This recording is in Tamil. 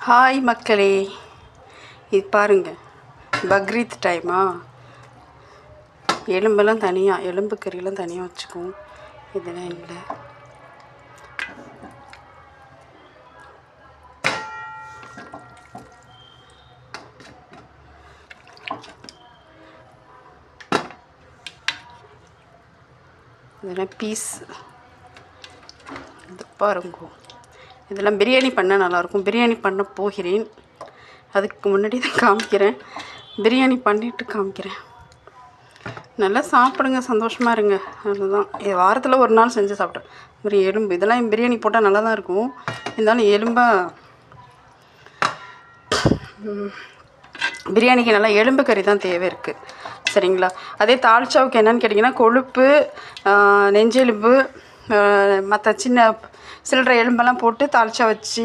ஹாய் மக்களே, இது பாருங்கள், பக்ரீத் டைமா. எலும்பெல்லாம் தனியாக, எலும்பு கறியெல்லாம் தனியாக வச்சுக்குவோம். இதெல்லாம் இல்லை. இதெல்லாம் பீஸ். இது பாருங்க, இதெல்லாம் பிரியாணி பண்ண நல்லாயிருக்கும். பிரியாணி பண்ண போகிறேன். அதுக்கு முன்னாடி தான் காமிக்கிறேன். பிரியாணி பண்ணிவிட்டு காமிக்கிறேன். நல்லா சாப்பிடுங்க, சந்தோஷமாக இருங்க. அதுதான் வாரத்தில் ஒரு நாள் செஞ்சு சாப்பிட்டேன். ஒரு எலும்பு இதெல்லாம் பிரியாணி போட்டால் நல்லா தான் இருக்கும். இருந்தாலும் எலும்பாக பிரியாணிக்கு நல்லா எலும்பு கறி தான் தேவை இருக்குது. சரிங்களா? அதே தால்ச்சாவுக்கு என்னென்னு கேட்டிங்கன்னா, கொழுப்பு, நெஞ்செலும்பு, மற்ற சின்ன சில்லற எலும்பெல்லாம் போட்டு தால்ச்சா வச்சு